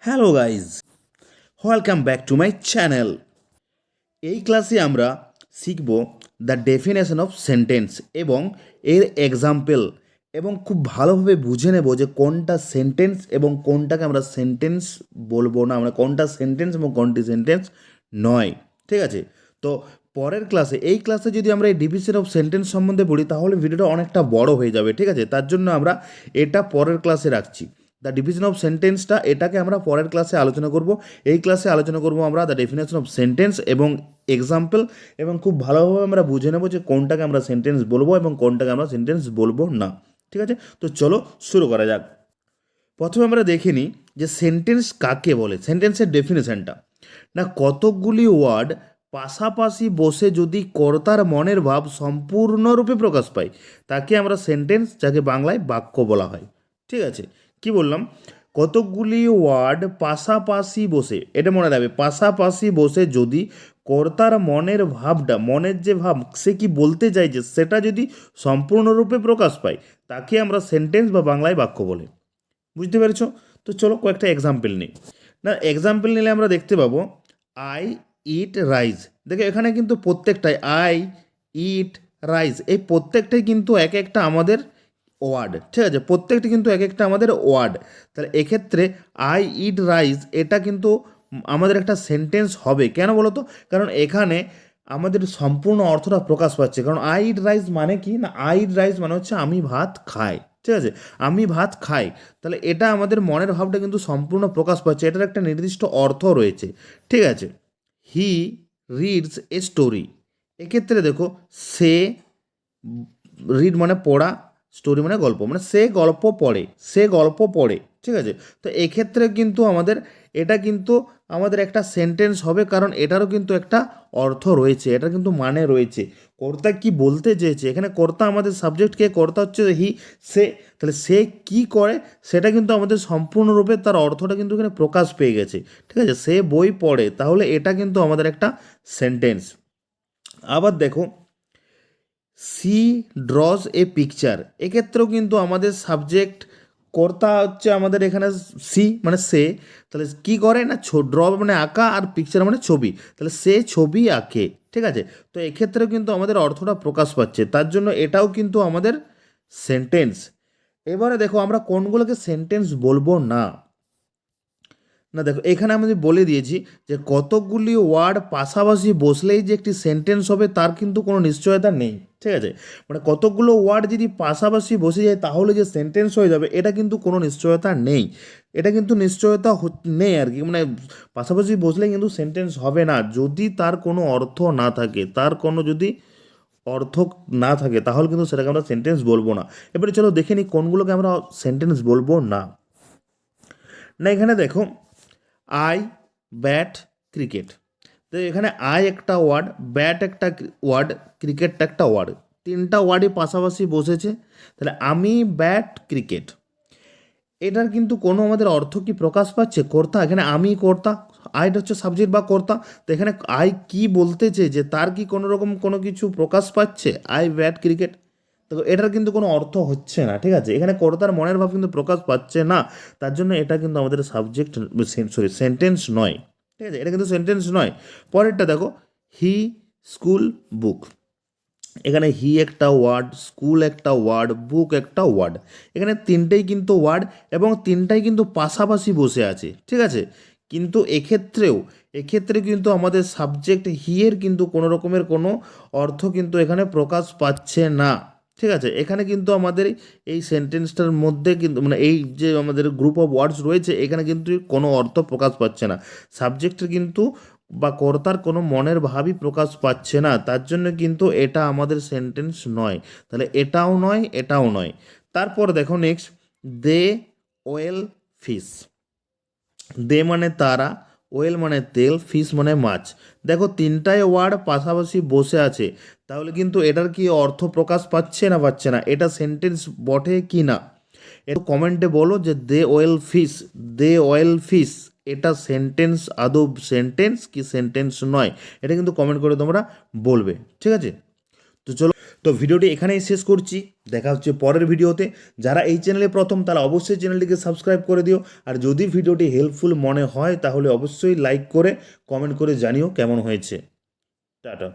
Hello guys, welcome back to my channel. এই ক্লাসে আমরা শিখব দ্য ডেফিনেশন অফ সেন্টেন্স এবং এর এক্সাম্পল, এবং খুব ভালোভাবে বুঝে নেব যে কোনটা সেন্টেন্স এবং কোনটাকে আমরা সেন্টেন্স বলবো না, আমরা কোনটা সেন্টেন্স এবং কোনটি সেন্টেন্স নয়। ঠিক আছে, তো পরের ক্লাসে, এই ক্লাসে যদি আমরা এই ডিভিশন অফ সেন্টেন্স সম্বন্ধে পড়ি তাহলে ভিডিওটা অনেকটা বড় হয়ে যাবে। ঠিক আছে, তার জন্য আমরা এটা পরের ক্লাসে রাখছি। দ্য ডিভিশন অফ সেন্টেন্সটা এটাকে আমরা পরের ক্লাসে আলোচনা করব। এই ক্লাসে আলোচনা করব আমরা দ্য ডেফিনেশন অফ সেন্টেন্স এবং এক্সাম্পল, এবং খুব ভালোভাবে আমরা বুঝে নেব যে কোনটাকে আমরা সেন্টেন্স বলবো এবং কোনটাকে আমরা সেন্টেন্স বলবো না। ঠিক আছে, তো চলো শুরু করা যাক। প্রথমে আমরা দেখে নিই যে সেন্টেন্স কাকে বলে। সেন্টেন্সের ডেফিনেশনটা না, কতকগুলি ওয়ার্ড পাশাপাশি বসে যদি কর্তার মনের ভাব সম্পূর্ণরূপে প্রকাশ পায় তাকে আমরা সেন্টেন্স, যাকে বাংলায় বাক্য বলা হয়। ঠিক আছে, কি বললাম? কতকগুলি ওয়ার্ড পাশাপাশি বসে, এটা মনে রাখবে, পাশাপাশি বসে যদি কর্তার মনের ভাবটা, মনের যে ভাব সে কি বলতে চাইছে সেটা যদি সম্পূর্ণরূপে প্রকাশ পায় তাকে আমরা সেন্টেন্স বা বাংলায় বাক্য বলে। বুঝতে পেরেছ? তো চলো কয়েকটা এক্সাম্পল নিই। না, এক্সাম্পল নিলে আমরা দেখতে পাবো আই ইট রাইস। দেখো এখানে কিন্তু প্রত্যেকটাই আই ইট রাইস, এই প্রত্যেকটাই কিন্তু এক একটা আমাদের ওয়ার্ড। ঠিক আছে, প্রত্যেকটি কিন্তু এক একটা আমাদের ওয়ার্ড। তাহলে এক্ষেত্রে আই ইট রাইস এটা কিন্তু আমাদের একটা সেন্টেন্স হবে। কেন বলো তো? কারণ এখানে আমাদের সম্পূর্ণ অর্থটা প্রকাশ পাচ্ছে। কারণ আই ইট রাইস মানে কি না, আই ইট রাইস মানে হচ্ছে আমি ভাত খাই। ঠিক আছে, আমি ভাত খাই, তাহলে এটা আমাদের মনের ভাবটা কিন্তু সম্পূর্ণ প্রকাশ পাচ্ছে, এটার একটা নির্দিষ্ট অর্থ রয়েছে। ঠিক আছে, হি রিডস এ স্টোরি, এক্ষেত্রে দেখো সে, রিড মানে পড়া, স্টোরি মানে গল্প, মানে সে গল্প পড়ে, সে গল্প পড়ে। ঠিক আছে, তো এক্ষেত্রে কিন্তু আমাদের এটা কিন্তু আমাদের একটা সেন্টেন্স হবে, কারণ এটারও কিন্তু একটা অর্থ রয়েছে, এটা কিন্তু মানে রয়েছে। কর্তা কি বলতে চেয়েছে, এখানে কর্তা আমাদের সাবজেক্ট, কে কর্তা হচ্ছে হি, সে, তাহলে সে কি করে সেটা কিন্তু আমাদের সম্পূর্ণরূপে তার অর্থটা কিন্তু এখানে প্রকাশ পেয়ে গেছে। ঠিক আছে, সে বই পড়ে, তাহলে এটা কিন্তু আমাদের একটা সেন্টেন্স। আবার দেখো সি ড্রজ এ পিকচার, এক্ষেত্রেও কিন্তু আমাদের সাবজেক্ট কর্তা হচ্ছে আমাদের এখানে সি মানে সে, তাহলে কি করে না, ড্র মানে আঁকা আর পিকচার মানে ছবি, তাহলে সে ছবি আঁকে। ঠিক আছে, তো এক্ষেত্রেও কিন্তু আমাদের অর্থটা প্রকাশ পাচ্ছে, তার জন্য এটাও কিন্তু আমাদের সেন্টেন্স। এবারে দেখো আমরা কোনগুলোকে সেন্টেন্স বলবো না। না দেখো এখানে আমি বলে দিয়েছি যে কতকগুলি ওয়ার্ড পাশাপাশি বসলেই যে একটি সেন্টেন্স হবে তার কিন্তু কোনো নিশ্চয়তা নেই। ঠিক আছে, মানে কতকগুলো ওয়ার্ড যদি পাশাপাশি বসে যায় তাহলে যে সেন্টেন্স হয়ে যাবে এটা কিন্তু কোনো নিশ্চয়তা নেই। এটা কিন্তু নিশ্চয়তা নেই আর কি, মানে পাশাপাশি বসলে কিন্তু সেন্টেন্স হবে না যদি তার কোনো অর্থ না থাকে, তার কোনো যদি অর্থ না থাকে তাহলে কিন্তু সেটাকে আমরা সেন্টেন্স বলবো না। এবারে চলো দেখে নিই কোনগুলোকে আমরা সেন্টেন্স বলবো না। না এখানে দেখো আই ব্যাট ক্রিকেট, তো এখানে আই একটা ওয়ার্ড, ব্যাট একটা ওয়ার্ড, ক্রিকেটটা একটা ওয়ার্ড, তিনটা ওয়ার্ডই পাশাপাশি বসেছে, তাহলে আমি ব্যাট ক্রিকেট, এটার কিন্তু কোনো আমাদের অর্থ কি প্রকাশ পাচ্ছে? কর্তা, এখানে আমি কর্তা, আইটা হচ্ছে সাবজেক্ট বা কর্তা, তো এখানে আই কি বলতেছে যে তার কি কোনো রকম কোনো কিছু প্রকাশ পাচ্ছে? আই ব্যাট ক্রিকেট, তো এটার কিন্তু কোনো অর্থ হচ্ছে না। ঠিক আছে, এখানে কর্তার মনের ভাব কিন্তু প্রকাশ পাচ্ছে না, তার জন্য এটা কিন্তু আমাদের সাবজেক্ট, সরি সেন্টেন্স নয়। ঠিক আছে, এটা কিন্তু সেন্টেন্স নয়। পরেরটা দেখো হি স্কুল বুক, এখানে হি একটা ওয়ার্ড, স্কুল একটা ওয়ার্ড, বুক একটা ওয়ার্ড, এখানে তিনটেই কিন্তু ওয়ার্ড এবং তিনটাই কিন্তু পাশাপাশি বসে আছে। ঠিক আছে, কিন্তু এক্ষেত্রে কিন্তু আমাদের সাবজেক্ট হিয়ের কিন্তু কোনো রকমের কোনো অর্থ কিন্তু এখানে প্রকাশ পাচ্ছে না। ঠিক আছে, এখানে কিন্তু আমাদের এই সেন্টেন্সটার মধ্যে কিন্তু মানে এই যে আমাদের গ্রুপ অফ ওয়ার্ডস রয়েছে এখানে কিন্তু কোনো অর্থ প্রকাশ পাচ্ছে না, সাবজেক্টের কিন্তু বা কর্তার কোনো মনের ভাবই প্রকাশ পাচ্ছে না, তার জন্য কিন্তু এটা আমাদের সেন্টেন্স নয়। তাহলে এটাও নয়, এটাও নয়। তারপর দেখো নেক্সট, দে ওয়েল ফিশ, দে মানে তারা, ওয়েল মানে তেল, ফিশ মানে মাছ। দেখো তিনটাই ওয়ার্ড পাশাপাশি বসে আছে, তাহলে কিন্তু এটার কি অর্থ প্রকাশ পাচ্ছে না পাচ্ছে না, এটা সেন্টেন্স বটে কি না? একটু কমেন্টে বলো যে দে ওয়েল ফিশ, দে ওয়েল ফিশ এটা সেন্টেন্স, আদৌ সেন্টেন্স কি সেন্টেন্স নয়, এটা কিন্তু কমেন্ট করে তোমরা বলবে। ঠিক আছে, তো তো চলো, তো ভিডিওটি এখানেই শেষ করছি। দেখা হচ্ছে পরের ভিডিওতে। যারা এই চ্যানেলে প্রথম তারা অবশ্যই চ্যানেলটিকে সাবস্ক্রাইব করে দিও। আর যদি ভিডিওটি হেল্পফুল মনে হয় তাহলে অবশ্যই লাইক করে কমেন্ট করে জানিও কেমন হয়েছে। টাটা।